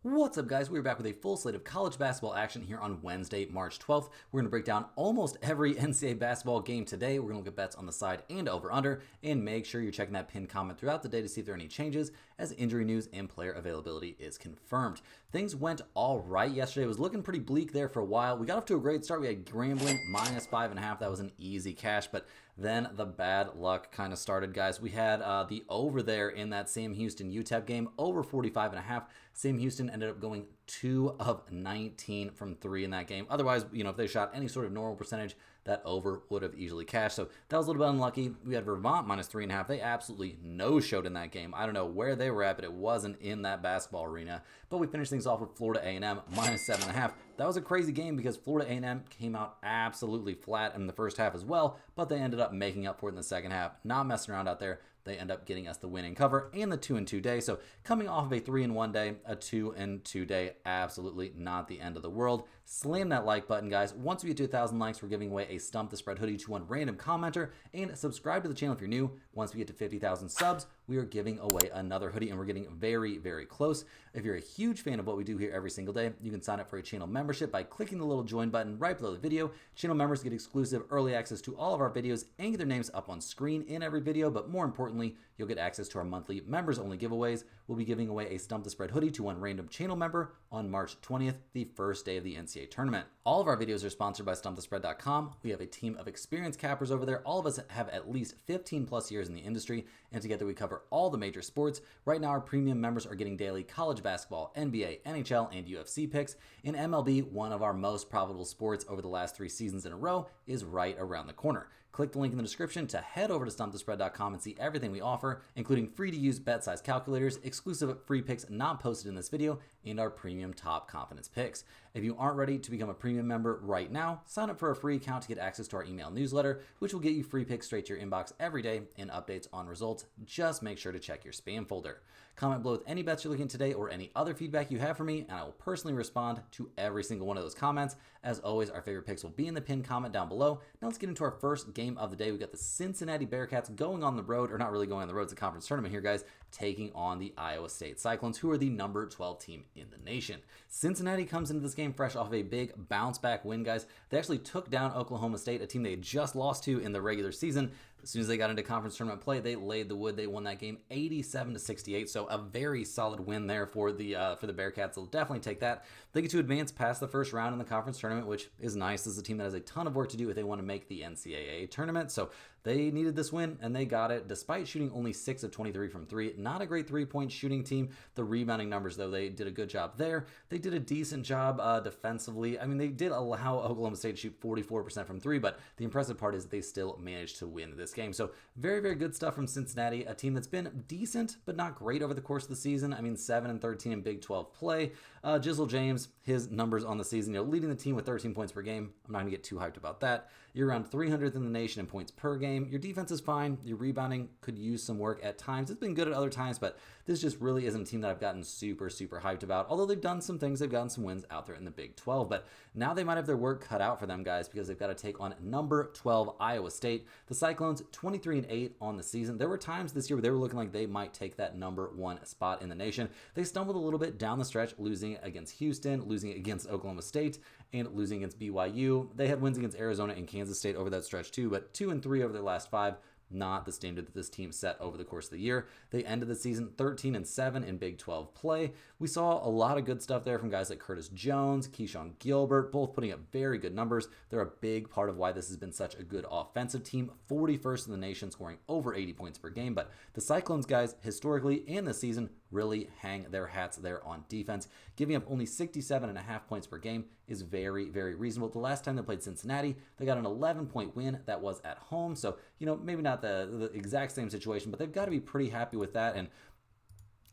What's up, guys? We're back with a full slate of college basketball action here on Wednesday, March 12th. We're going to break down almost every NCAA basketball game today. We're going to look at bets on the side and over-under, and make sure you're checking that pinned comment throughout the day to see if there are any changes as injury news and player availability is confirmed. Things went all right yesterday. It was looking pretty bleak there for a while. We got off to a great start. We had Grambling minus 5.5. That was an easy cash, but then the bad luck kind of started, guys. We had the over there in that Sam Houston UTEP game, over 45.5. Sam Houston ended up going 2 of 19 from 3 in that game. Otherwise, if they shot any sort of normal percentage, that over would have easily cashed. So that was a little bit unlucky. We had Vermont minus 3.5. They absolutely no-showed in that game. I don't know where they were at, but it wasn't in that basketball arena. But we finished things off with Florida A&M minus 7.5. That was a crazy game because Florida A&M came out absolutely flat in the first half as well, but they ended up making up for it in the second half. Not messing around out there. They end up getting us the winning cover and the 2-2 day. So coming off of a 3-1 day, a 2-2 day, absolutely not the end of the world. Slam that like button, guys. Once we get to 1,000 likes, we're giving away a Stump the Spread hoodie to one random commenter. And subscribe to the channel if you're new. Once we get to 50,000 subs, we are giving away another hoodie, and we're getting very, very close. If you're a huge fan of what we do here every single day, you can sign up for a channel membership by clicking the little join button right below the video. Channel members get exclusive early access to all of our videos and get their names up on screen in every video, but more importantly, you'll get access to our monthly members-only giveaways. We'll be giving away a Stump the Spread hoodie to one random channel member on March 20th, the first day of the NCAA tournament. All of our videos are sponsored by StumpTheSpread.com. We have a team of experienced cappers over there. All of us have at least 15 plus years in the industry, and together we cover all the major sports. Right now, our premium members are getting daily college basketball, NBA, NHL, and UFC picks. In MLB, one of our most profitable sports over the last 3 seasons in a row, is right around the corner. Click the link in the description to head over to StumpTheSpread.com and see everything we offer, including free-to-use bet size calculators, exclusive free picks not posted in this video, and our premium top confidence picks. If you aren't ready to become a premium member right now, sign up for a free account to get access to our email newsletter, which will get you free picks straight to your inbox every day and updates on results. Just make sure to check your spam folder. Comment below with any bets you're looking at today or any other feedback you have for me, and I will personally respond to every single one of those comments. As always, our favorite picks will be in the pinned comment down below. Now let's get into our first game of the day. We got the Cincinnati Bearcats going on the road, or not really going on the road, it's a conference tournament here, guys, taking on the Iowa State Cyclones, who are the number 12 team in the nation. Cincinnati comes into this game fresh off of a big bounce back win, guys. They actually took down Oklahoma State, a team they had just lost to in the regular season. As soon as they got into conference tournament play, they laid the wood. They won that game 87-68. So a very solid win there for the Bearcats. They'll definitely take that. They get to advance past the first round in the conference tournament, which is nice. This is a team that has a ton of work to do if they want to make the NCAA tournament. So they needed this win, and they got it despite shooting only 6 of 23 from 3. Not a great three-point shooting team. The rebounding numbers, though, they did a good job there. They did a decent job defensively. I mean, they did allow Oklahoma State to shoot 44% from 3, but the impressive part is that they still managed to win this game. So very, very good stuff from Cincinnati, a team that's been decent but not great over the course of the season. I mean, 7-13 in Big 12 play. Jizzle James, his numbers on the season, leading the team with 13 points per game. I'm not going to get too hyped about that. You're around 300th in the nation in points per game. Your defense is fine. Your rebounding could use some work at times. It's been good at other times, but this just really isn't a team that I've gotten super, super hyped about. Although they've done some things, they've gotten some wins out there in the Big 12, but now they might have their work cut out for them, guys, because they've got to take on number 12 Iowa State. The Cyclones, 23-8 on the season. There were times this year where they were looking like they might take that number 1 spot in the nation. They stumbled a little bit down the stretch, losing against Houston, losing against Oklahoma State, and losing against BYU. They had wins against Arizona and Kansas State over that stretch too, but 2-3 over their last 5. Not the standard that this team set over the course of the year. They ended the season 13-7 in Big 12 play. We saw a lot of good stuff there from guys like Curtis Jones, Keyshawn Gilbert, both putting up very good numbers. They're a big part of why this has been such a good offensive team. 41st in the nation, scoring over 80 points per game. But the Cyclones, guys, historically and this season, really hang their hats there on defense. Giving up only 67.5 points per game is very, very reasonable. The last time they played Cincinnati, they got an 11-point win. That was at home. So, maybe not the exact same situation, but they've got to be pretty happy with that. And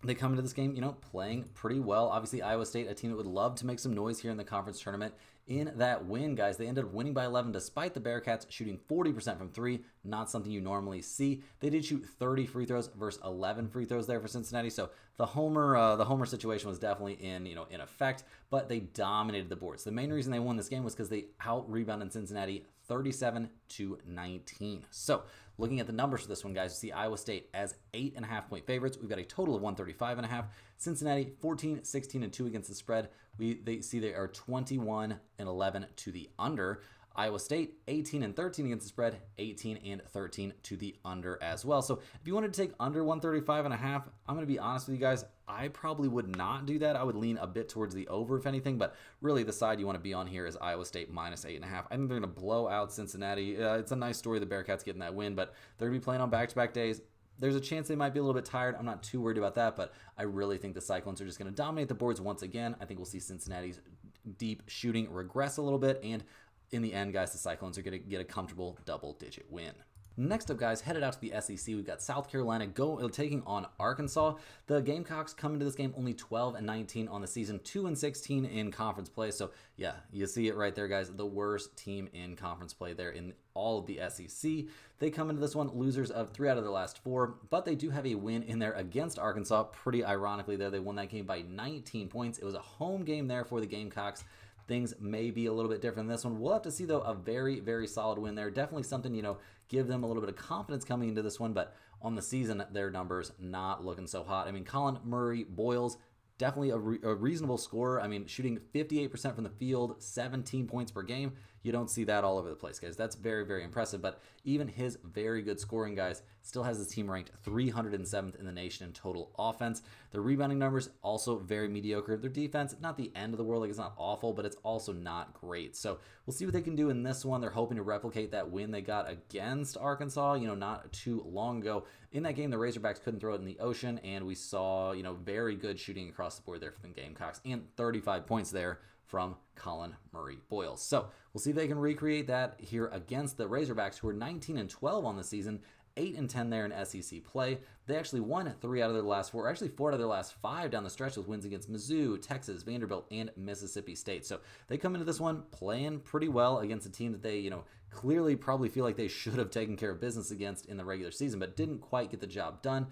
they come into this game, playing pretty well. Obviously, Iowa State, a team that would love to make some noise here in the conference tournament. In that win, guys, they ended up winning by 11 despite the Bearcats shooting 40% from 3, not something you normally see. They did shoot 30 free throws versus 11 free throws there for Cincinnati, so the homer situation was definitely in effect, but they dominated the boards. The main reason they won this game was because they out-rebounded Cincinnati 37-19. So, looking at the numbers for this one, guys, you see Iowa State as 8.5-point favorites. We've got a total of 135.5. Cincinnati 14, 16, and 2 against the spread. They are 21 and 11 to the under. Iowa State 18 and 13 against the spread, 18 and 13 to the under as well. So if you wanted to take under 135.5, I'm going to be honest with you guys, I probably would not do that. I would lean a bit towards the over if anything, but really the side you want to be on here is Iowa State minus 8.5. I think they're going to blow out Cincinnati. It's a nice story the Bearcats getting that win, but they're going to be playing on back-to-back days. There's a chance they might be a little bit tired. I'm not too worried about that, but I really think the Cyclones are just going to dominate the boards once again. I think we'll see Cincinnati's deep shooting regress a little bit, and in the end, guys, the Cyclones are going to get a comfortable double-digit win. Next up, guys, headed out to the SEC, we've got South Carolina taking on Arkansas. The Gamecocks come into this game only 12 and 19 on the season, 2 and 16 in conference play. So, yeah, you see it right there, guys. The worst team in conference play there in all of the SEC. They come into this one losers of 3 out of their last 4, but they do have a win in there against Arkansas. Pretty ironically there, they won that game by 19 points. It was a home game there for the Gamecocks. Things may be a little bit different in this one. We'll have to see, though, a very, very solid win there. Definitely something, give them a little bit of confidence coming into this one, but on the season, their numbers not looking so hot. I mean, Colin Murray Boyles, definitely a reasonable scorer. I mean, shooting 58% from the field, 17 points per game. You don't see that all over the place, guys. That's very, very impressive. But even his very good scoring, guys, still has his team ranked 307th in the nation in total offense. Their rebounding numbers also very mediocre. Their defense, not the end of the world. Like, it's not awful, but it's also not great. So we'll see what they can do in this one. They're hoping to replicate that win they got against Arkansas, not too long ago. In that game, the Razorbacks couldn't throw it in the ocean, and we saw, very good shooting across the board there from the Gamecocks, and 35 points there from Colin Murray Boyles. So we'll see if they can recreate that here against the Razorbacks, who are 19 and 12 on the season, 8 and 10 there in SEC play. They actually won 3 out of their last 4, actually 4 out of their last 5 down the stretch with wins against Mizzou, Texas, Vanderbilt, and Mississippi State. So they come into this one playing pretty well against a team that they, clearly probably feel like they should have taken care of business against in the regular season, but didn't quite get the job done.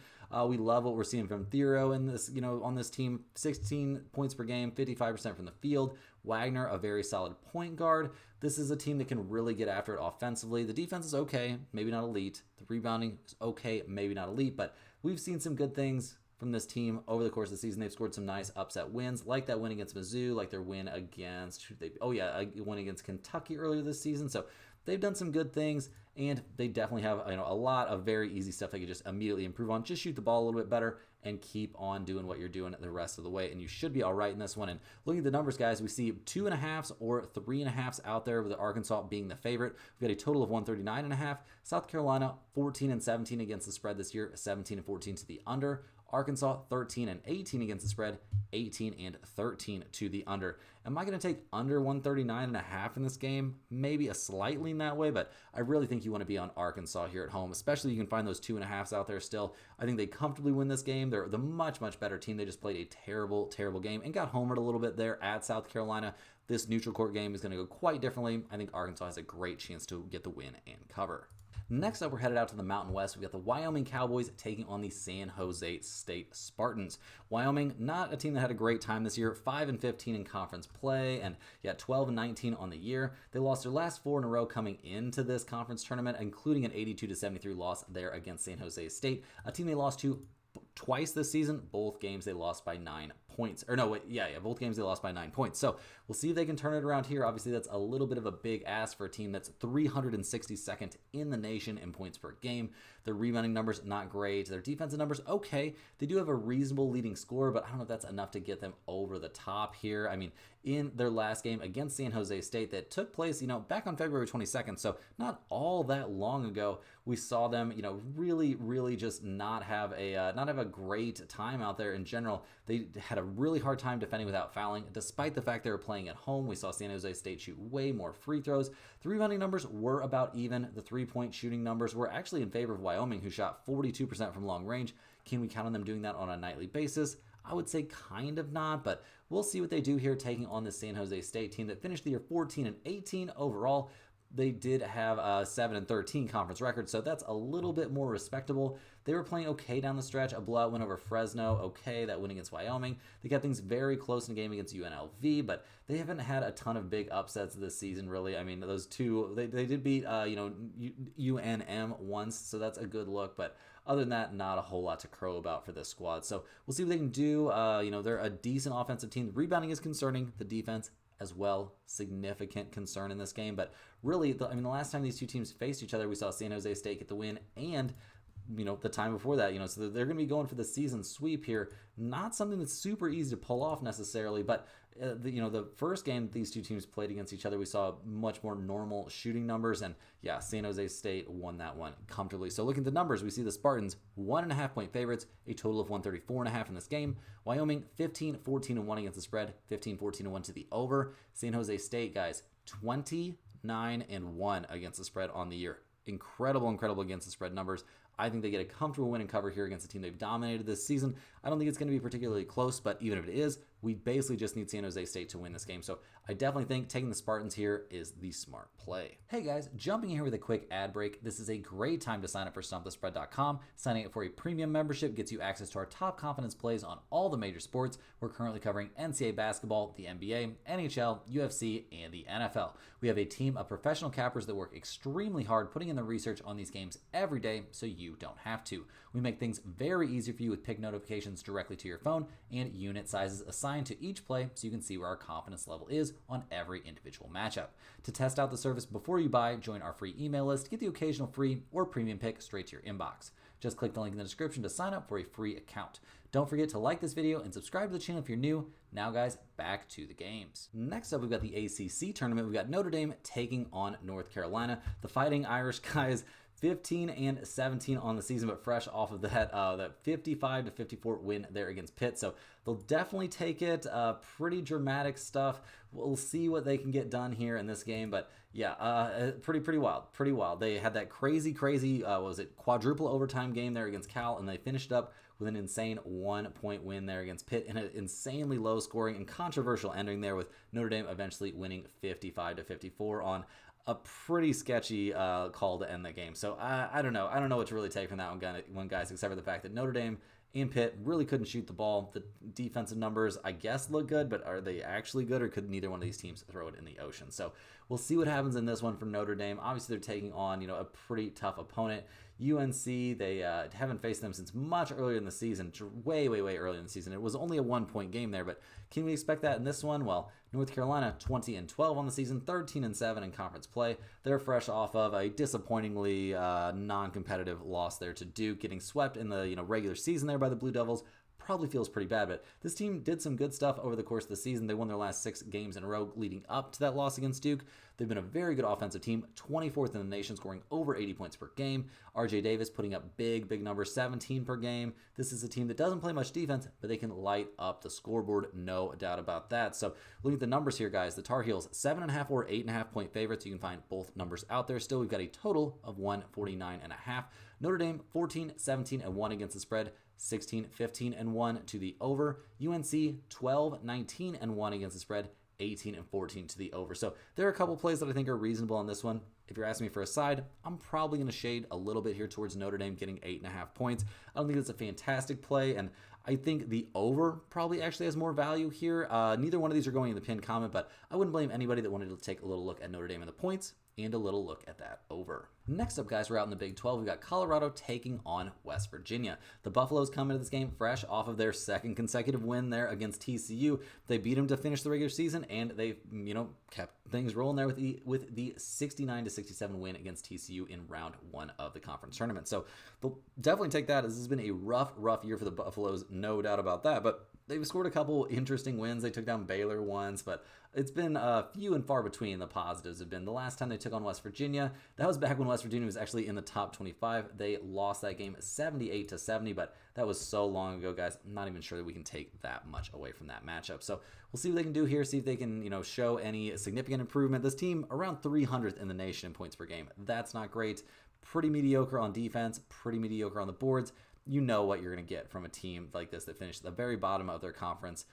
We love what we're seeing from Thero in this, on this team. 16 points per game, 55% from the field. Wagner, a very solid point guard. This is a team that can really get after it offensively. The defense is okay, maybe not elite. The rebounding is okay, maybe not elite, but we've seen some good things from this team over the course of the season. They've scored some nice upset wins, like that win against Mizzou, like their win against, a win against Kentucky earlier this season. So they've done some good things, and they definitely have a lot of very easy stuff they could just immediately improve on. Just shoot the ball a little bit better and keep on doing what you're doing the rest of the way, and you should be all right in this one. And looking at the numbers, guys, we see 2.5s or 3.5s out there, with Arkansas being the favorite. We've got a total of 139.5. South Carolina 14 and 17 against the spread this year, 17 and 14 to the under. Arkansas 13 and 18 against the spread, 18 and 13 to the under. Am I going to take under 139.5 in this game? Maybe a slight lean that way, but I really think you want to be on Arkansas here at home, especially you can find those 2.5s out there still. I think they comfortably win this game. They're the much, much better team. They just played a terrible, terrible game and got homered a little bit there at South Carolina. This neutral court game is going to go quite differently. I think Arkansas has a great chance to get the win and cover. Next up, we're headed out to the Mountain West. We've got the Wyoming Cowboys taking on the San Jose State Spartans. Wyoming, not a team that had a great time this year. 5 and 15 in conference play, and 12 and 19 on the year. They lost their last 4 in a row coming into this conference tournament, including an 82-73 loss there against San Jose State, a team they lost to twice this season. Both games they lost by 9 points. Both games they lost by 9 points. So we'll see if they can turn it around here. Obviously, that's a little bit of a big ask for a team that's 362nd in the nation in points per game. Their rebounding numbers, not great. Their defensive numbers, okay. They do have a reasonable leading score, but I don't know if that's enough to get them over the top here. I mean, in their last game against San Jose State that took place, back on February 22nd, so not all that long ago, we saw them, really, really just not have a great time out there in general. They had a really hard time defending without fouling, despite the fact they were playing at home. We saw San Jose State shoot way more free throws. The rebounding numbers were about even. The three-point shooting numbers were actually in favor of Wyoming, who shot 42% from long range. Can we count on them doing that on a nightly basis? I would say kind of not, but we'll see what they do here taking on the San Jose State team that finished the year 14 and 18 overall. They did have a 7 and 13 conference record, so that's a little bit more respectable. They were playing okay down the stretch. A blowout win over Fresno, okay. That win against Wyoming. They got things very close in a game against UNLV, but they haven't had a ton of big upsets this season, really. I mean, those two, they did beat UNM once, so that's a good look, but other than that, not a whole lot to crow about for this squad. So we'll see what they can do. They're a decent offensive team. Rebounding is concerning. The defense as well, significant concern in this game. But really, the last time these two teams faced each other, we saw San Jose State get the win, and the time before that, so they're going to be going for the season sweep here. Not something that's super easy to pull off necessarily, but the first game these two teams played against each other, we saw much more normal shooting numbers, and yeah, San Jose State won that one comfortably. So looking at the numbers, we see the Spartans 1.5 point favorites, a total of 134.5 in this game. Wyoming 15-14-1 against the spread, 15-14-1 to the over. San Jose State, guys, 29-1 against the spread on the year. Incredible against the spread numbers. I think they get a comfortable win and cover here against a team they've dominated this season. I don't think it's going to be particularly close, but even if it is, we basically just need San Jose State to win this game. So I definitely think taking the Spartans here is the smart play. Hey guys, jumping in here with a quick ad break. This is a great time to sign up for StumpTheSpread.com. Signing up for a premium membership gets you access to our top confidence plays on all the major sports. We're currently covering NCAA basketball, the NBA, NHL, UFC, and the NFL. We have a team of professional cappers that work extremely hard putting in the research on these games every day so you don't have to. We make things very easy for you with pick notifications directly to your phone and unit sizes assigned to each play so you can see where our confidence level is on every individual matchup. To test out the service before you buy, join our free email list, get the occasional free or premium pick straight to your inbox. Just click the link in the description to sign up for a free account. Don't forget to like this video and subscribe to the channel if you're new. Now guys, back to the games. Next up, we've got the ACC tournament. We've got Notre Dame taking on North Carolina. The Fighting Irish guys, 15-17 on the season, but fresh off of that 55-54 win there against Pitt. So they'll definitely take it. Pretty dramatic stuff. We'll see what they can get done here in this game, but yeah, pretty wild. They had that crazy quadruple overtime game there against Cal, and they finished up with an insane 1-point win there against Pitt in an insanely low scoring and controversial ending there, with Notre Dame eventually winning 55-54 on a pretty sketchy call to end the game. So I don't know. I don't know what to really take from that one, guys, except for the fact that Notre Dame and Pitt really couldn't shoot the ball. The defensive numbers, I guess, look good, but are they actually good, or could neither one of these teams throw it in the ocean? So we'll see what happens in this one from Notre Dame. Obviously, they're taking on a pretty tough opponent. UNC, they haven't faced them since much earlier in the season, way earlier in the season. It was only a 1-point game there, but can we expect that in this one? Well, North Carolina 20-12 on the season, 13-7 in conference play. They're fresh off of a disappointingly non-competitive loss there to Duke, getting swept in the regular season there by the Blue Devils. Probably feels pretty bad, but this team did some good stuff over the course of the season. They won their last 6 games in a row leading up to that loss against Duke. They've been a very good offensive team, 24th in the nation, scoring over 80 points per game. RJ Davis putting up big numbers, 17 per game. This is a team that doesn't play much defense, but they can light up the scoreboard, no doubt about that. So looking at the numbers here, guys, the Tar Heels 7.5 or 8.5 point favorites. You can find both numbers out there. Still, we've got a total of 149.5. Notre Dame 14-17-1 against the spread, 16-15-1 to the over. UNC 12-19-1 against the spread, 18-14 to the over. So there are a couple plays that I think are reasonable on this one. If you're asking me for a side, I'm probably going to shade a little bit here towards Notre Dame getting 8.5 points. I don't think that's a fantastic play, and I think the over probably actually has more value here. Neither one of these are going in the pinned comment, but I wouldn't blame anybody that wanted to take a little look at Notre Dame and the points and a little look at that over. Next up, guys, we're out in the Big 12. We've got Colorado taking on West Virginia. The Buffaloes come into this game fresh off of their second consecutive win there against TCU. They beat them to finish the regular season, and they, kept things rolling there with the 69-67 win against TCU in round 1 of the conference tournament. So they'll definitely take that, as this has been a rough year for the Buffaloes, no doubt about that. But they've scored a couple interesting wins. They took down Baylor once, but it's been few and far between. The positives have been the last time they took on West Virginia. That was back when West Virginia was actually in the top 25. They lost that game 78-70, but that was so long ago, guys. I'm not even sure that we can take that much away from that matchup. So we'll see what they can do here, see if they can, show any significant improvement. This team around 300th in the nation in points per game. That's not great. Pretty mediocre on defense, pretty mediocre on the boards. You know what you're going to get from a team like this that finished at the very bottom of their conference,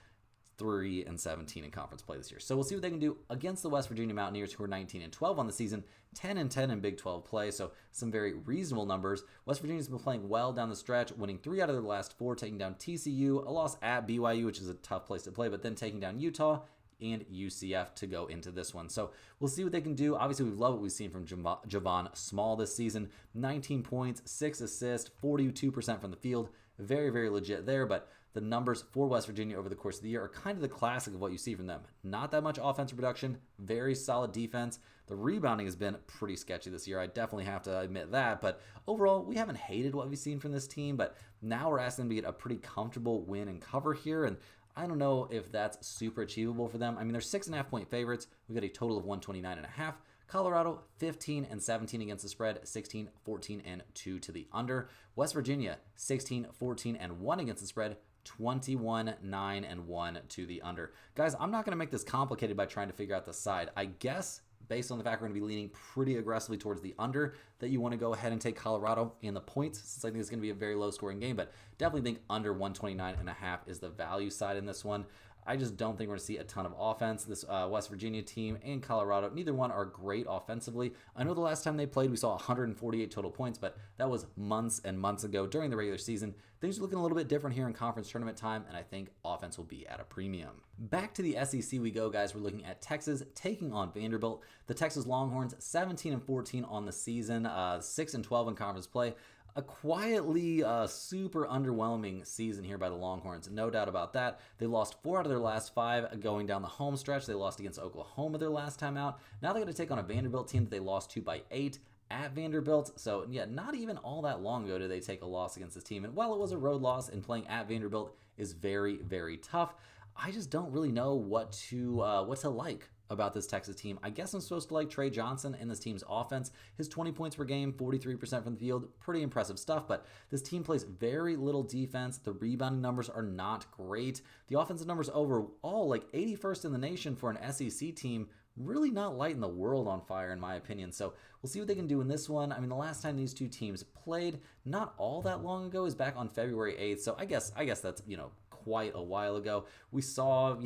3-17 in conference play this year. So we'll see what they can do against the West Virginia Mountaineers, who are 19-12 on the season, 10-10 in Big 12 play. So some very reasonable numbers. West Virginia's been playing well down the stretch, winning 3 out of their last 4, taking down TCU, a loss at BYU, which is a tough place to play, but then taking down Utah, and UCF to go into this one. So we'll see what they can do. Obviously, we love what we've seen from Javon Small this season. 19 points, 6 assists, 42% from the field. Very, very legit there, but the numbers for West Virginia over the course of the year are kind of the classic of what you see from them. Not that much offensive production, very solid defense. The rebounding has been pretty sketchy this year. I definitely have to admit that, but overall, we haven't hated what we've seen from this team, but now we're asking them to get a pretty comfortable win and cover here, and I don't know if that's super achievable for them. I mean, they're 6.5 point favorites. We got a total of 129.5. Colorado, 15 and 17 against the spread, 16, 14, and 2 to the under. West Virginia, 16, 14, and 1 against the spread, 21, 9, and 1 to the under. Guys, I'm not going to make this complicated by trying to figure out the side. I guess, based on the fact we're going to be leaning pretty aggressively towards the under, that you want to go ahead and take Colorado in the points, since I think it's going to be a very low-scoring game, but definitely think under 129.5 is the value side in this one. I just don't think we're going to see a ton of offense. This West Virginia team and Colorado, neither one are great offensively. I know the last time they played, we saw 148 total points, but that was months and months ago during the regular season. Things are looking a little bit different here in conference tournament time, and I think offense will be at a premium. Back to the SEC we go, guys. We're looking at Texas taking on Vanderbilt. The Texas Longhorns, 17 and 14 on the season, 6 and 12 in conference play. A quietly super underwhelming season here by the Longhorns. No doubt about that. They lost 4 out of their last 5 going down the home stretch. They lost against Oklahoma their last time out. Now they're going to take on a Vanderbilt team that they lost to by 8 at Vanderbilt. So, yeah, not even all that long ago did they take a loss against this team. And while it was a road loss, and playing at Vanderbilt is very, very tough, I just don't really know what to like about this Texas team. I guess I'm supposed to like Trey Johnson and this team's offense. His 20 points per game, 43% from the field, pretty impressive stuff, but this team plays very little defense. The rebounding numbers are not great. The offensive numbers overall, like 81st in the nation for an SEC team, really not lighting the world on fire in my opinion. So we'll see what they can do in this one. I mean, the last time these two teams played, not all that long ago, is back on February 8th. So I guess that's, quite a while ago. We saw,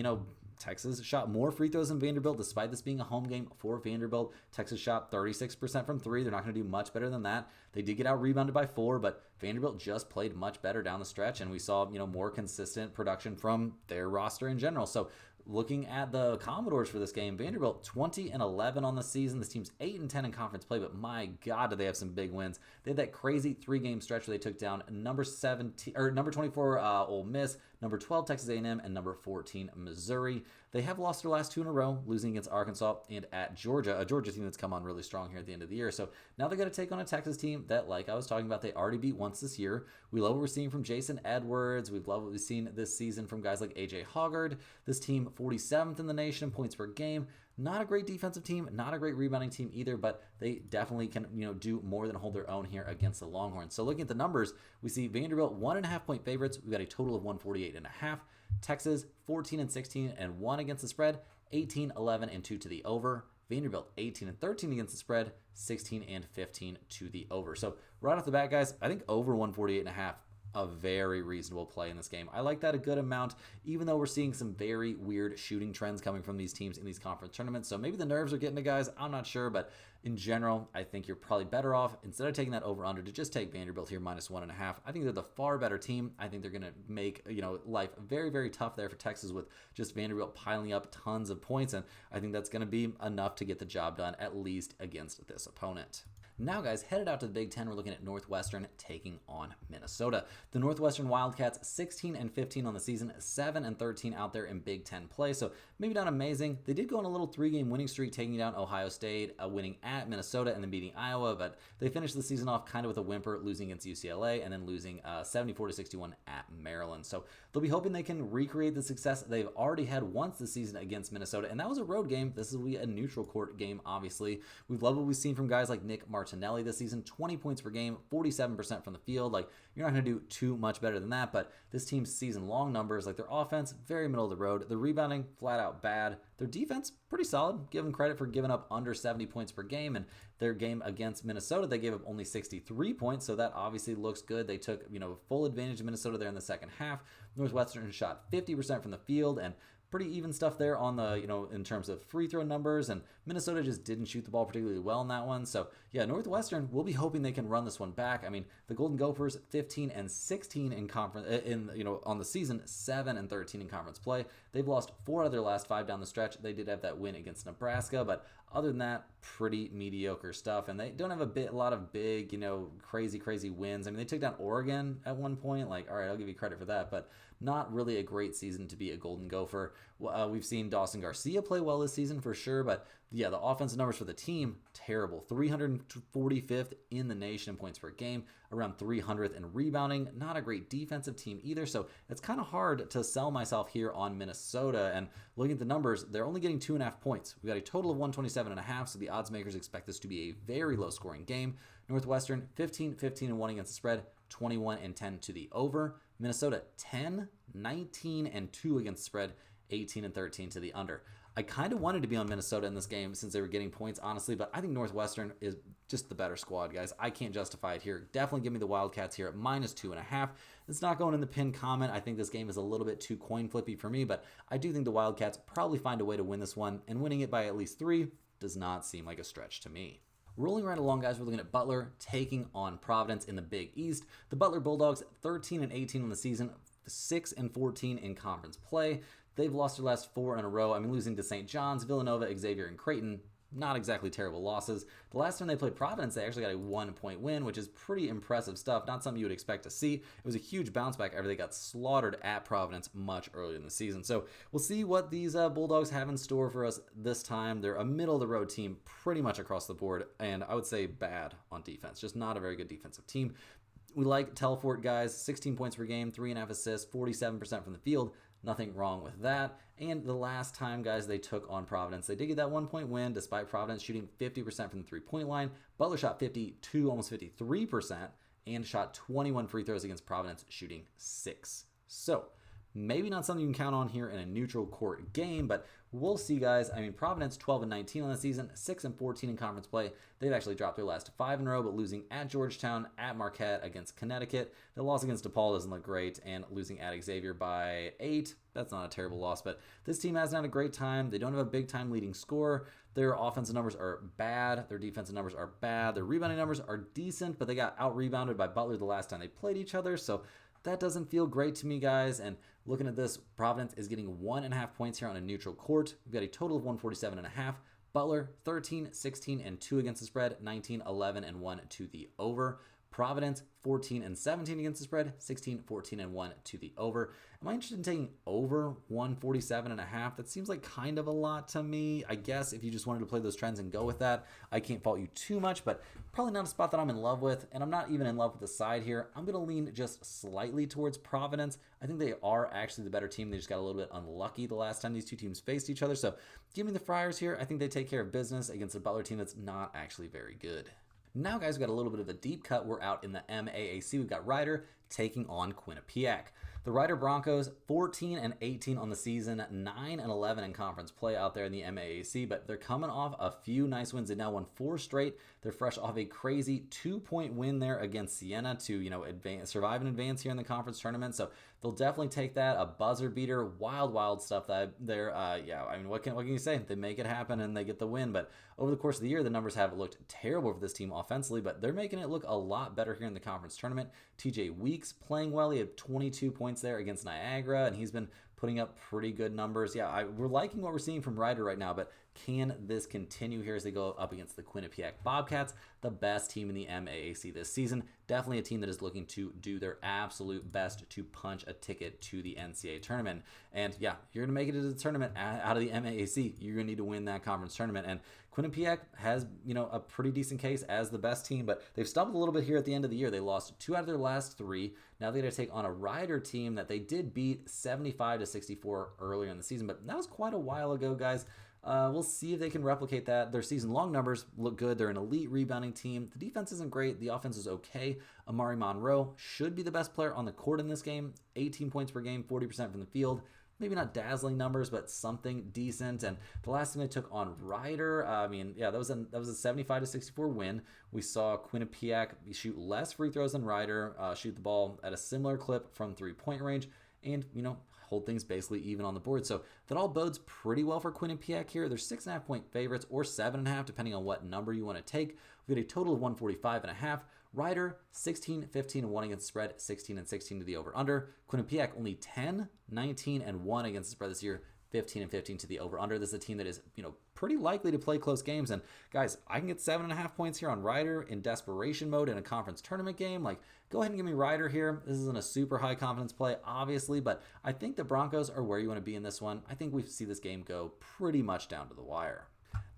Texas shot more free throws than Vanderbilt, despite this being a home game for Vanderbilt. Texas shot 36% from 3. They're not going to do much better than that. They did get out rebounded by 4, but Vanderbilt just played much better down the stretch, and we saw, more consistent production from their roster in general. So looking at the Commodores for this game, Vanderbilt 20 and 11 on the season. This team's 8 and 10 in conference play, but my God, do they have some big wins. They had that crazy 3-game stretch where they took down number 24 Ole Miss, number 12 Texas A&M, and number 14 Missouri. They have lost their last 2 in a row, losing against Arkansas and at Georgia, a Georgia team that's come on really strong here at the end of the year. So now they're going to take on a Texas team that, like I was talking about, they already beat once this year. We love what we're seeing from Jason Edwards. We love what we've seen this season from guys like AJ Hoggard. This team, 47th in the nation in points per game. Not a great defensive team, not a great rebounding team either, but they definitely can, do more than hold their own here against the Longhorns. So looking at the numbers, we see Vanderbilt 1.5 point favorites. We've got a total of 148.5. Texas 14 and 16 and 1 against the spread, 18, 11, and 2 to the over. Vanderbilt 18 and 13 against the spread, 16 and 15 to the over. So right off the bat, guys, I think over 148.5. A very reasonable play in this game. I like that a good amount, even though we're seeing some very weird shooting trends coming from these teams in these conference tournaments. So maybe the nerves are getting to guys. I'm not sure, but in general, I think you're probably better off, instead of taking that over-under, to just take Vanderbilt here -1.5. I think they're the far better team. I think they're going to make, life very, very tough there for Texas with just Vanderbilt piling up tons of points, and I think that's going to be enough to get the job done, at least against this opponent. Now, guys, headed out to the Big Ten, we're looking at Northwestern taking on Minnesota. The Northwestern Wildcats, 16 and 15 on the season, 7 and 13 out there in Big Ten play, so maybe not amazing. They did go on a little 3-game winning streak, taking down Ohio State, winning at Minnesota, and then beating Iowa, but they finished the season off kind of with a whimper, losing against UCLA, and then losing 74-61 at Maryland. So they'll be hoping they can recreate the success they've already had once this season against Minnesota, and that was a road game. This will be a neutral court game, obviously. We've loved what we've seen from guys like Nick Martinelli this season, 20 points per game, 47% from the field. Like, you're not going to do too much better than that, but this team's season-long numbers, like their offense, very middle of the road. The rebounding, flat out bad. Their defense, pretty solid. Give them credit for giving up under 70 points per game, and their game against Minnesota, they gave up only 63 points, so that obviously looks good. They took, full advantage of Minnesota there in the second half. Northwestern shot 50% from the field, and pretty even stuff there on the, in terms of free throw numbers, and Minnesota just didn't shoot the ball particularly well in that one. So yeah, Northwestern, we'll be hoping they can run this one back. I mean, the Golden Gophers 15-16 in conference, on the season, 7-13 in conference play. They've lost 4 out of their last 5 down the stretch. They did have that win against Nebraska, but other than that, pretty mediocre stuff. And they don't have a lot of big, crazy wins. I mean, they took down Oregon at one point. Like, all right, I'll give you credit for that, but not really a great season to be a Golden Gopher. We've seen Dawson Garcia play well this season for sure, but yeah, the offensive numbers for the team, terrible. 345th in the nation in points per game, around 300th in rebounding. Not a great defensive team either, so it's kind of hard to sell myself here on Minnesota. And looking at the numbers, they're only getting 2.5 points. We got a total of 127.5, so the odds makers expect this to be a very low scoring game. Northwestern 15-15-1 against the spread, 21-10 to the over. Minnesota 10-19-2 against the spread, 18-13 to the under. I kind of wanted to be on Minnesota in this game since they were getting points, honestly, but I think Northwestern is just the better squad, guys. I can't justify it here. Definitely give me the Wildcats here at -2.5. It's not going in the pinned comment. I think this game is a little bit too coin flippy for me, but I do think the Wildcats probably find a way to win this one, and winning it by at least 3 does not seem like a stretch to me. Rolling right along, guys, we're looking at Butler taking on Providence in the Big East. The Butler Bulldogs 13-18 on the season, 6-14 in conference play. They've lost their last 4 in a row. I mean, losing to St. John's, Villanova, Xavier, and Creighton, not exactly terrible losses. The last time they played Providence, they actually got a 1-point win, which is pretty impressive stuff. Not something you would expect to see. It was a huge bounce back after they got slaughtered at Providence much earlier in the season. So we'll see what these Bulldogs have in store for us this time. They're a middle-of-the-road team pretty much across the board, and I would say bad on defense. Just not a very good defensive team. We like Telfort, guys. 16 points per game, 3.5 assists, 47% from the field. Nothing wrong with that. And the last time, guys, they took on Providence, they did get that 1-point win despite Providence shooting 50% from the three-point line. Butler shot 52, almost 53%, and shot 21 free throws against Providence, shooting 6. So maybe not something you can count on here in a neutral court game, but we'll see, guys. I mean, Providence 12-19 on the season, 6-14 in conference play. They've actually dropped their last 5 in a row, but losing at Georgetown, at Marquette, against Connecticut. The loss against DePaul doesn't look great, and losing at Xavier by 8. That's not a terrible loss, but this team hasn't had a great time. They don't have a big-time leading scorer. Their offensive numbers are bad. Their defensive numbers are bad. Their rebounding numbers are decent, but they got out-rebounded by Butler the last time they played each other, so that doesn't feel great to me, guys. And looking at this, Providence is getting 1.5 points here on a neutral court. We've got a total of 147.5. Butler 13-16-2 against the spread, 19-11-1 to the over. Providence 14-17 against the spread, 16-14-1 to the over. Am I interested in taking over 147.5? That seems like kind of a lot to me. I guess if you just wanted to play those trends and go with that, I can't fault you too much, but probably not a spot that I'm in love with, and I'm not even in love with the side here. I'm going to lean just slightly towards Providence. I think they are actually the better team. They just got a little bit unlucky the last time these two teams faced each other, so give me the Friars here. I think they take care of business against a Butler team that's not actually very good. Now, guys, we've got a little bit of a deep cut. We're out in the MAAC. We've got Rider taking on Quinnipiac. The Rider Broncos, 14-18 on the season, 9-11 in conference play out there in the MAAC, but they're coming off a few nice wins. They now won 4 straight. They're fresh off a crazy 2-point win there against Siena to, survive and advance here in the conference tournament. So they'll definitely take that. A buzzer beater, wild stuff that they're, what can you say? They make it happen and they get the win. But over the course of the year, the numbers have looked terrible for this team offensively, but they're making it look a lot better here in the conference tournament. TJ Weeks playing well. He had 22 points there against Niagara, and he's been putting up pretty good numbers. Yeah, we're liking what we're seeing from Rider right now, but can this continue here as they go up against the Quinnipiac Bobcats, the best team in the MAAC this season? Definitely a team that is looking to do their absolute best to punch a ticket to the NCAA tournament. And yeah, you're going to make it to the tournament out of the MAAC. You're going to need to win that conference tournament. And Quinnipiac has, a pretty decent case as the best team, but they've stumbled a little bit here at the end of the year. They lost 2 out of their last 3. Now they got to take on a Rider team that they did beat 75-64 earlier in the season, but that was quite a while ago, guys. We'll see if they can replicate that. Their season-long numbers look good. They're an elite rebounding team. The defense isn't great. The offense is okay. Amari Monroe should be the best player on the court in this game. 18 points per game, 40% from the field. Maybe not dazzling numbers, but something decent. And the last time they took on Rider, that was a 75-64 win. We saw Quinnipiac shoot less free throws than Rider, shoot the ball at a similar clip from 3-point range, and hold things basically even on the board. So that all bodes pretty well for Quinnipiac here. They're 6.5-point favorites or 7.5, depending on what number you want to take. We've got a total of 145.5. Rider, 16-15-1 against the spread, 16-16 to the over-under. Quinnipiac only 10-19-1 against the spread this year, 15-15 to the over-under. This is a team that is, pretty likely to play close games. And guys, I can get 7.5 points here on Rider in desperation mode in a conference tournament game. Like, go ahead and give me Rider here. This isn't a super high confidence play, obviously, but I think the Broncos are where you want to be in this one. I think we see this game go pretty much down to the wire.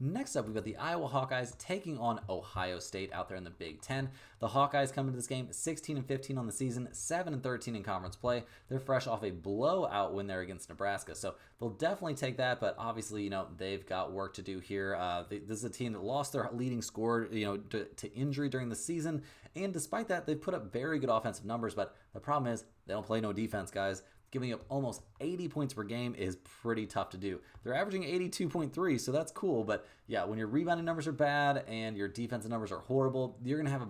Next up, we've got the Iowa Hawkeyes taking on Ohio State out there in the Big Ten. The Hawkeyes come into this game 16-15 on the season, 7-13 in conference play. They're fresh off a blowout win there against Nebraska, so they'll definitely take that. But obviously, they've got work to do here. This is a team that lost their leading scorer, to injury during the season, and despite that, they've put up very good offensive numbers. But the problem is they don't play no defense, guys. Giving up almost 80 points per game is pretty tough to do. They're averaging 82.3, so that's cool. But yeah, when your rebounding numbers are bad and your defensive numbers are horrible, you're going to have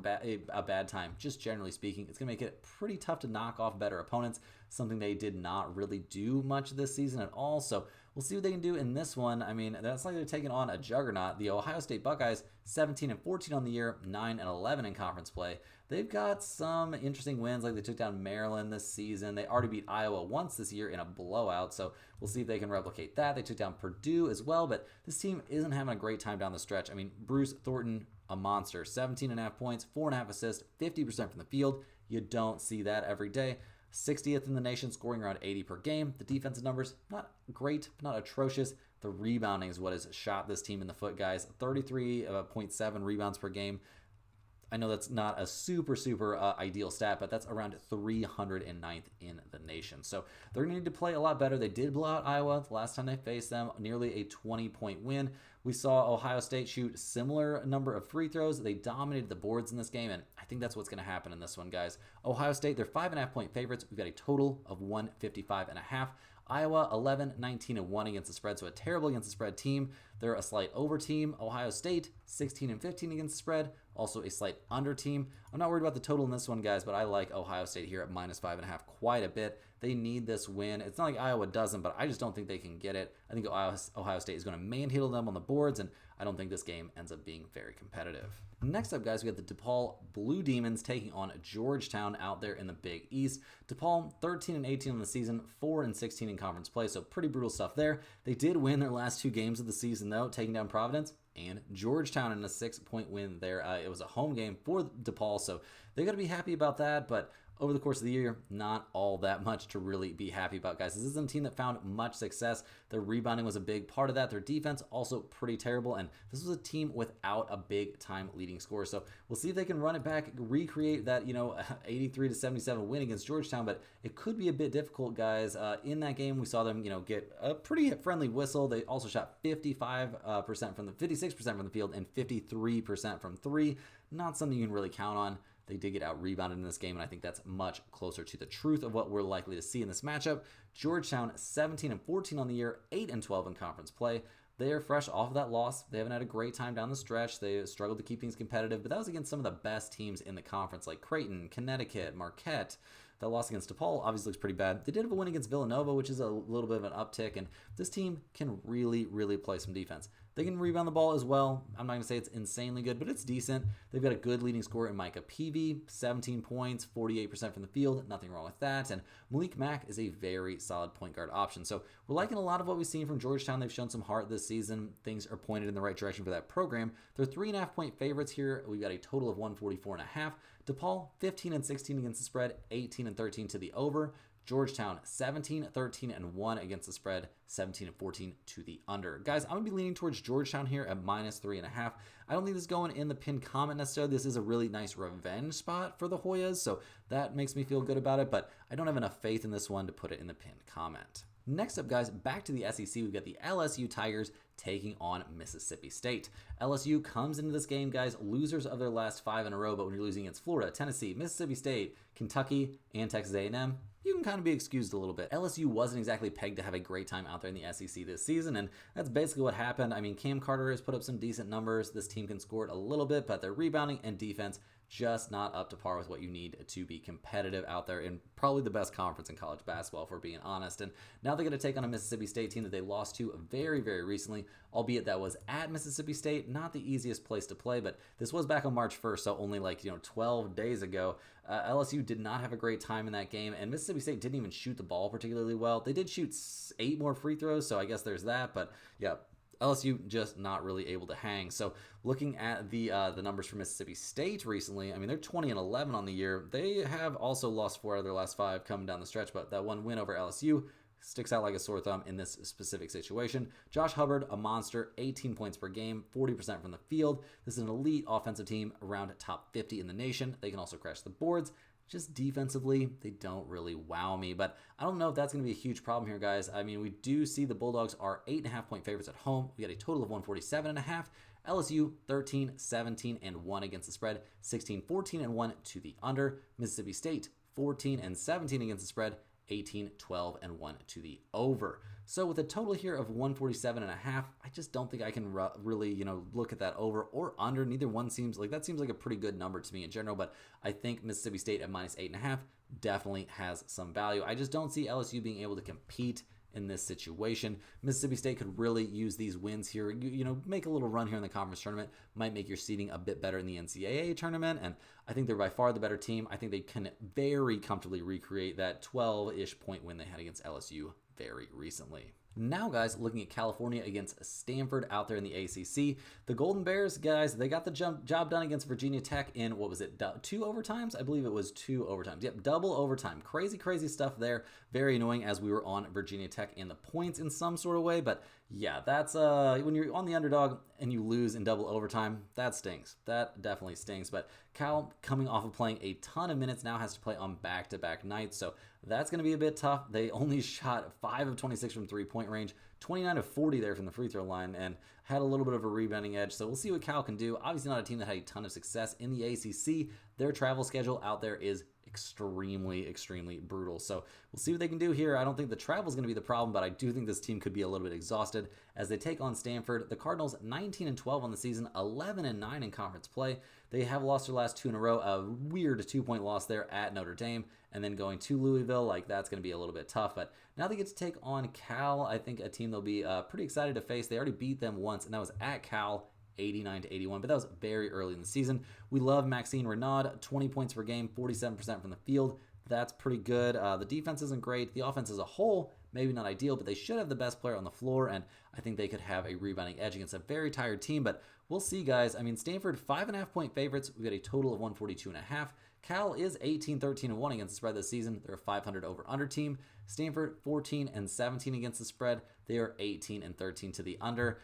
a bad time, just generally speaking. It's going to make it pretty tough to knock off better opponents, something they did not really do much this season at all. So we'll see what they can do in this one. I mean, that's like they're taking on a juggernaut. The Ohio State Buckeyes, 17-14 on the year, 9-11 in conference play. They've got some interesting wins, like they took down Maryland this season. They already beat Iowa once this year in a blowout, so we'll see if they can replicate that. They took down Purdue as well, but this team isn't having a great time down the stretch. I mean, Bruce Thornton, a monster, 17.5 points, 4.5 assists, 50% from the field. You don't see that every day. 60th in the nation, scoring around 80 per game. The defensive numbers, not great, but not atrocious. The rebounding is what has shot this team in the foot, guys. 33.7 rebounds per game. I know that's not a super ideal stat, but that's around 309th in the nation. So they're going to need to play a lot better. They did blow out Iowa the last time they faced them, nearly a 20-point win. We saw Ohio State shoot similar number of free throws. They dominated the boards in this game, and I think that's what's going to happen in this one, guys. Ohio State, they're 5.5-point favorites. We've got a total of 155.5. Iowa 11-19-1 against the spread, so a terrible against the spread team. They're a slight over team. Ohio State 16-15 against the spread, also a slight under team. I'm not worried about the total in this one, guys, but I like Ohio State here at -5.5 quite a bit. They need this win. It's not like Iowa doesn't, but I just don't think they can get it. I think Ohio State is going to manhandle them on the boards, and I don't think this game ends up being very competitive. Next up, guys, we got the DePaul Blue Demons taking on Georgetown out there in the Big East. DePaul 13-18 on the season, 4-16 in conference play, so pretty brutal stuff there. They did win their last 2 games of the season, though, taking down Providence and Georgetown in a 6-point win there. It was a home game for DePaul, so they got to be happy about that, but over the course of the year, not all that much to really be happy about, guys. This isn't a team that found much success. Their rebounding was a big part of that. Their defense also pretty terrible, and this was a team without a big-time leading scorer. So we'll see if they can run it back, recreate that, 83-77 win against Georgetown, but it could be a bit difficult, guys. In that game, we saw them, get a pretty friendly whistle. They also shot 56% from the field and 53% from 3. Not something you can really count on. They did get out rebounded in this game, and I think that's much closer to the truth of what we're likely to see in this matchup. Georgetown 17-14 on the year, 8-12 in conference play. They are fresh off of that loss. They haven't had a great time down the stretch. They struggled to keep things competitive, but that was against some of the best teams in the conference, like Creighton, Connecticut, Marquette. That loss against DePaul obviously looks pretty bad. They did have a win against Villanova, which is a little bit of an uptick, and this team can really play some defense. They can rebound the ball as well. I'm not going to say it's insanely good, but it's decent. They've got a good leading scorer in Micah Peavy, 17 points, 48% from the field. Nothing wrong with that. And Malik Mack is a very solid point guard option. So we're liking a lot of what we've seen from Georgetown. They've shown some heart this season. Things are pointed in the right direction for that program. They're 3.5-point favorites here. We've got a total of 144.5. DePaul, 15-16 against the spread, 18-13 to the over. Georgetown, 17-13-1 against the spread, 17-14 to the under. Guys, I'm going to be leaning towards Georgetown here at -3.5. I don't think this is going in the pinned comment necessarily. This is a really nice revenge spot for the Hoyas, so that makes me feel good about it, but I don't have enough faith in this one to put it in the pinned comment. Next up, guys, back to the SEC, we've got the LSU Tigers taking on Mississippi State. LSU comes into this game, guys, losers of their last 5 in a row, but when you're losing against Florida, Tennessee, Mississippi State, Kentucky, and Texas A&M, you can kind of be excused a little bit. LSU wasn't exactly pegged to have a great time out there in the SEC this season, and that's basically what happened. I mean, Cam Carter has put up some decent numbers. This team can score it a little bit, but their rebounding and defense just not up to par with what you need to be competitive out there in probably the best conference in college basketball, if we're being honest. And now they're going to take on a Mississippi State team that they lost to very, very recently, albeit that was at Mississippi State. Not the easiest place to play, but this was back on March 1st, so only 12 days ago. LSU did not have a great time in that game, and Mississippi State didn't even shoot the ball particularly well. They did shoot 8 more free throws, so I guess there's that, but yeah, LSU just not really able to hang. So looking at the numbers for Mississippi State recently, I mean, they're 20-11 on the year. They have also lost 4 out of their last 5 coming down the stretch, but that one win over LSU sticks out like a sore thumb in this specific situation. Josh Hubbard, a monster, 18 points per game, 40% from the field. This is an elite offensive team around top 50 in the nation. They can also crash the boards. Just defensively, they don't really wow me, but I don't know if that's going to be a huge problem here, guys. I mean, we do see the Bulldogs are 8.5-point favorites at home. We got a total of 147.5. LSU 13-17-1 against the spread, 16-14-1 to the under. Mississippi State 14-17 against the spread, 18-12-1 to the over. So with a total here of 147.5, I just don't think I can really, look at that over or under. Neither one seems like a pretty good number to me in general, but I think Mississippi State at -8.5 definitely has some value. I just don't see LSU being able to compete in this situation. Mississippi State could really use these wins here, make a little run here in the conference tournament, might make your seeding a bit better in the NCAA tournament, and I think they're by far the better team. I think they can very comfortably recreate that 12-ish point win they had against LSU very recently. Now, guys, looking at California against Stanford out there in the ACC. The Golden Bears, guys, they got the job done against Virginia Tech in, 2 overtimes? I believe it was 2 overtimes. Yep, double overtime. Crazy, crazy stuff there. Very annoying as we were on Virginia Tech in the points in some sort of way. But yeah, that's when you're on the underdog and you lose in double overtime, that stings. That definitely stings. But Cal, coming off of playing a ton of minutes, now has to play on back-to-back nights. So that's going to be a bit tough. They only shot 5 of 26 from three-point range, 29 of 40 there from the free throw line, and had a little bit of a rebounding edge. So we'll see what Cal can do. Obviously not a team that had a ton of success in the ACC. Their travel schedule out there is extremely, extremely brutal. So we'll see what they can do here. I don't think the travel is going to be the problem, but I do think this team could be a little bit exhausted as they take on Stanford. The Cardinals 19-12 on the season, 11-9 in conference play. They have lost their last 2 in a row. A weird 2-point loss there at Notre Dame, and then going to Louisville. That's going to be a little bit tough. But now they get to take on Cal. I think a team they'll be pretty excited to face. They already beat them once, and that was at Cal, 89-81, but that was very early in the season. We love Maxine Renaud, 20 points per game, 47% from the field. That's pretty good. The defense isn't great. The offense as a whole, maybe not ideal, but they should have the best player on the floor, and I think they could have a rebounding edge against a very tired team, but we'll see, guys. I mean, Stanford, 5.5-point favorites. We got a total of 142.5. Cal is 18-13-1 against the spread this season. They're a 500 over-under team. Stanford, 14-17 against the spread. They are 18-13 to the under.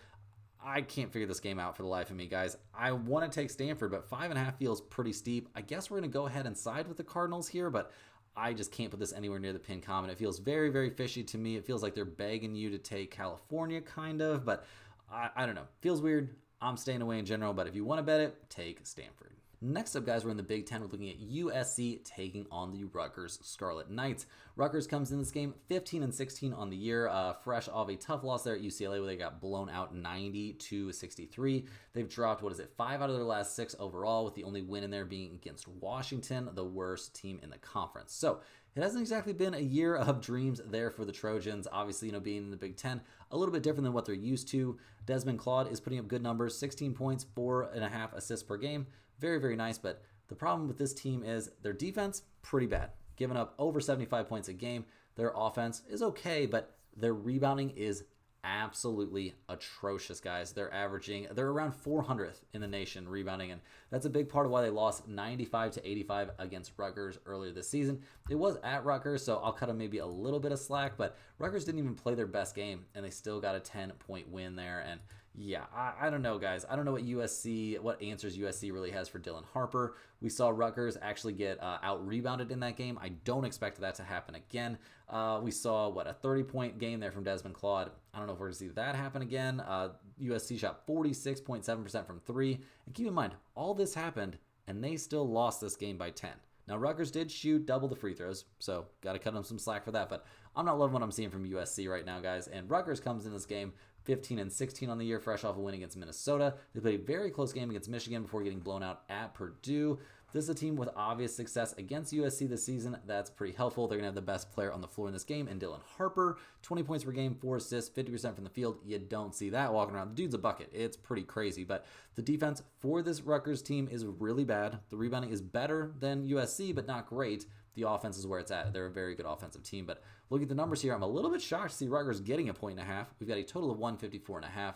I can't figure this game out for the life of me, guys. I want to take Stanford, but 5.5 feels pretty steep. I guess we're going to go ahead and side with the Cardinals here, but I just can't put this anywhere near the pin comment. It feels very, very fishy to me. It feels like they're begging you to take California, kind of, but I don't know. Feels weird. I'm staying away in general, but if you want to bet it, take Stanford. Next up, guys, we're in the Big Ten. We're looking at USC taking on the Rutgers Scarlet Knights. Rutgers comes in this game 15-16 on the year, fresh off a tough loss there at UCLA where they got blown out 90-63. They've dropped, 5 out of their last 6 overall, with the only win in there being against Washington, the worst team in the conference. So it hasn't exactly been a year of dreams there for the Trojans. Obviously, being in the Big Ten, a little bit different than what they're used to. Desmond Claude is putting up good numbers, 16 points, 4.5 assists per game. Very, very nice, but the problem with this team is their defense, pretty bad. Giving up over 75 points a game. Their offense is okay, but their rebounding is absolutely atrocious, guys. They're around 400th in the nation rebounding, and that's a big part of why they lost 95-85 against Rutgers earlier this season. It was at Rutgers, so I'll cut them maybe a little bit of slack, but Rutgers didn't even play their best game, and they still got a 10-point win there, and yeah, I don't know, guys. I don't know what answers USC really has for Dylan Harper. We saw Rutgers actually get out-rebounded in that game. I don't expect that to happen again. We saw, a 30-point game there from Desmond Claude. I don't know if we're going to see that happen again. USC shot 46.7% from 3. And keep in mind, all this happened, and they still lost this game by 10. Now, Rutgers did shoot double the free throws, so got to cut them some slack for that. But I'm not loving what I'm seeing from USC right now, guys. And Rutgers comes in this game 15-16 on the year, fresh off a win against Minnesota. They played a very close game against Michigan before getting blown out at Purdue. This is a team with obvious success against USC this season. That's pretty helpful. They're going to have the best player on the floor in this game, and Dylan Harper, 20 points per game, 4 assists, 50% from the field. You don't see that walking around. The dude's a bucket. It's pretty crazy. But the defense for this Rutgers team is really bad. The rebounding is better than USC, but not great. The offense is where it's at. They're a very good offensive team. But looking at the numbers here, I'm a little bit shocked to see Rutgers getting a 1.5. We've got a total of 154.5.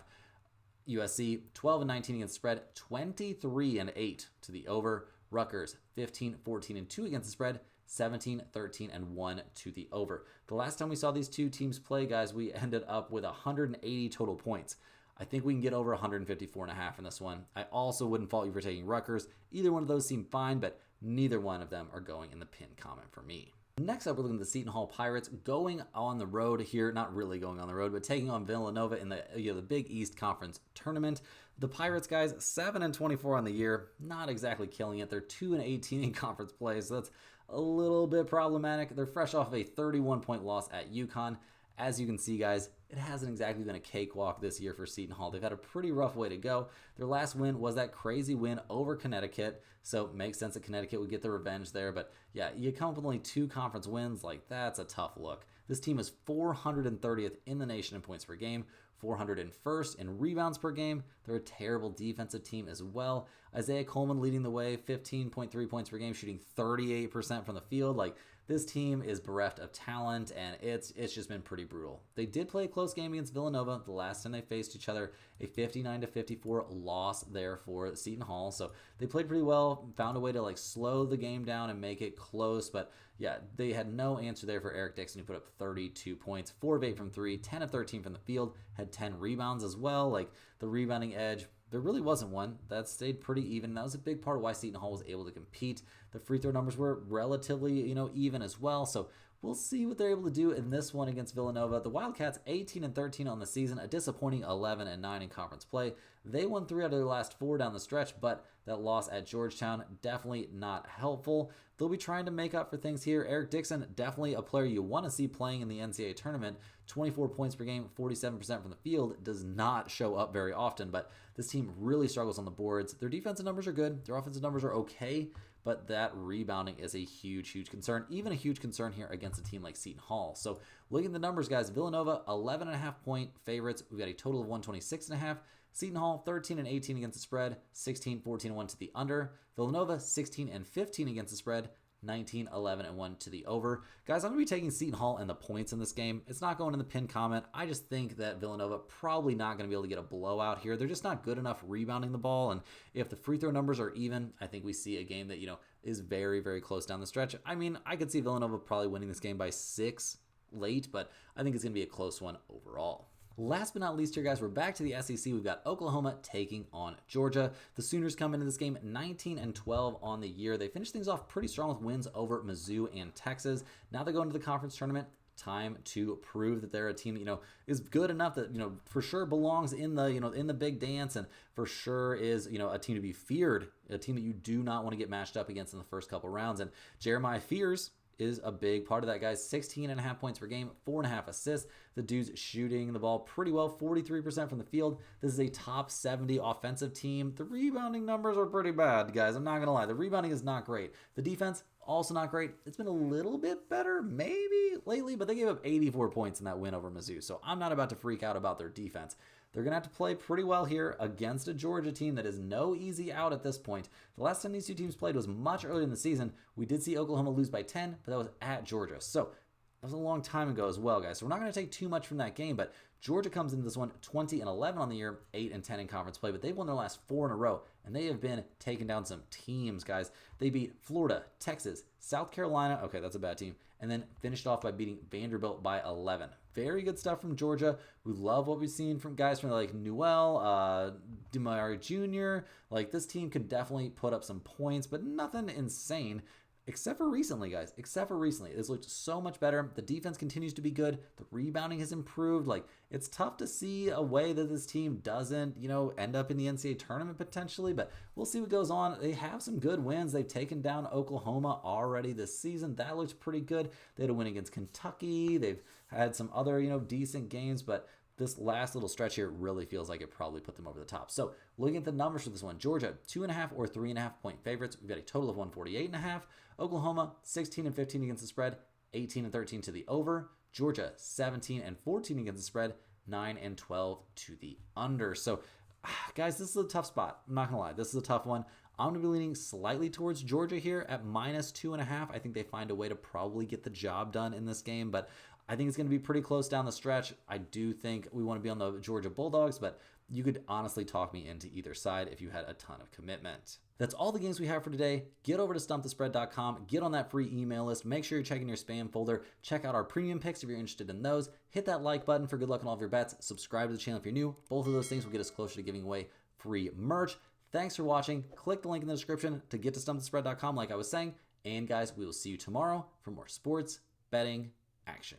USC, 12 and 19 against the spread, 23 and 8 to the over. Rutgers, 15, 14 and 2 against the spread, 17, 13 and 1 to the over. The last time we saw these two teams play, guys, we ended up with 180 total points. I think we can get over 154.5 in this one. I also wouldn't fault you for taking Rutgers. Either one of those seem fine, but neither one of them are going in the pin comment for me. Next up, we're looking at the Seton Hall Pirates going on the road here. Not really going on the road, but taking on Villanova in the Big East Conference tournament. The Pirates, guys, 7 and 24 on the year. Not exactly killing it. They're 2 and 18 in conference play, so that's a little bit problematic. They're fresh off of a 31-point loss at UConn. As you can see, guys, it hasn't exactly been a cakewalk this year for Seton Hall. They've had a pretty rough way to go. Their last win was that crazy win over Connecticut, so it makes sense that Connecticut would get the revenge there. But yeah, you come up with only 2 conference wins, like that's a tough look. This team is 430th in the nation in points per game, 401st in rebounds per game. They're a terrible defensive team as well. Isaiah Coleman leading the way, 15.3 points per game, shooting 38% from the field. Like, this team is bereft of talent, and it's just been pretty brutal. They did play a close game against Villanova the last time they faced each other, a 59-54 loss there for Seton Hall. So they played pretty well, found a way to slow the game down and make it close. But yeah, they had no answer there for Eric Dixon, who put up 32 points, 4 of 8 from 3, 10 of 13 from the field, had 10 rebounds as well. Like, the rebounding edge, there really wasn't one. That stayed pretty even. That was a big part of why Seton Hall was able to compete. The free throw numbers were relatively, even as well. So we'll see what they're able to do in this one against Villanova. The Wildcats, 18 and 13 on the season, a disappointing 11 and 9 in conference play. They won 3 out of their last 4 down the stretch, but that loss at Georgetown, definitely not helpful. They'll be trying to make up for things here. Eric Dixon, definitely a player you want to see playing in the NCAA tournament. 24 points per game, 47% from the field, does not show up very often, but this team really struggles on the boards. Their defensive numbers are good. Their offensive numbers are okay, but that rebounding is a huge, huge concern. Even a huge concern here against a team like Seton Hall. So looking at the numbers, guys, Villanova, 11.5 point favorites. We've got a total of 126.5. Seton Hall, 13 and 18 against the spread, 16, 14 and 1 to the under. Villanova, 16 and 15 against the spread, 19, 11 and 1 to the over. Guys, I'm going to be taking Seton Hall and the points in this game. It's not going in the pin comment. I just think that Villanova probably not going to be able to get a blowout here. They're just not good enough rebounding the ball. And if the free throw numbers are even, I think we see a game that, is very, very close down the stretch. I mean, I could see Villanova probably winning this game by 6 late, but I think it's going to be a close one overall. Last but not least here, guys, we're back to the SEC. We've got Oklahoma taking on Georgia. The Sooners come into this game 19 and 12 on the year. They finished things off pretty strong with wins over Mizzou and Texas. Now they go into the conference tournament. Time to prove that they're a team that is good enough that for sure belongs in the in the big dance, and for sure is a team to be feared, a team that you do not want to get matched up against in the first couple rounds. And Jeremiah Fears is a big part of that, guys. 16.5 points per game, 4.5 assists. The dude's shooting the ball pretty well, 43% from the field. This is a top 70 offensive team. The rebounding numbers are pretty bad, guys. I'm not going to lie. The rebounding is not great. The defense, also not great. It's been a little bit better, maybe, lately, but they gave up 84 points in that win over Mizzou, so I'm not about to freak out about their defense. They're going to have to play pretty well here against a Georgia team that is no easy out at this point. The last time these two teams played was much earlier in the season. We did see Oklahoma lose by 10, but that was at Georgia. So that was a long time ago as well, guys. So we're not going to take too much from that game, but Georgia comes into this one 20 and 11 on the year, 8 and 10 in conference play, but they've won their last 4 in a row, and they have been taking down some teams, guys. They beat Florida, Texas, South Carolina. Okay, that's a bad team. And then finished off by beating Vanderbilt by 11. Very good stuff from Georgia. We love what we've seen from guys from like Newell, Demari Jr. Like, this team could definitely put up some points, but nothing insane. Except for recently, guys. Except for recently. It's looked so much better. The defense continues to be good. The rebounding has improved. Like, it's tough to see a way that this team doesn't, end up in the NCAA tournament potentially, but we'll see what goes on. They have some good wins. They've taken down Oklahoma already this season. That looks pretty good. They had a win against Kentucky. They've had some other, decent games, but this last little stretch here really feels like it probably put them over the top. So looking at the numbers for this one, Georgia, 2.5 or 3.5 point favorites. We've got a total of 148.5. Oklahoma, 16 and 15 against the spread, 18 and 13 to the over. Georgia, 17 and 14 against the spread, 9 and 12 to the under. So guys, this is a tough spot. I'm not going to lie. This is a tough one. I'm going to be leaning slightly towards Georgia here at -2.5. I think they find a way to probably get the job done in this game, but I think it's going to be pretty close down the stretch. I do think we want to be on the Georgia Bulldogs, but you could honestly talk me into either side if you had a ton of commitment. That's all the games we have for today. Get over to stumpthespread.com, get on that free email list, make sure you're checking your spam folder, check out our premium picks if you're interested in those, hit that like button for good luck on all of your bets, subscribe to the channel if you're new. Both of those things will get us closer to giving away free merch. Thanks for watching. Click the link in the description to get to stumpthespread.com like I was saying. And guys, we will see you tomorrow for more sports betting action.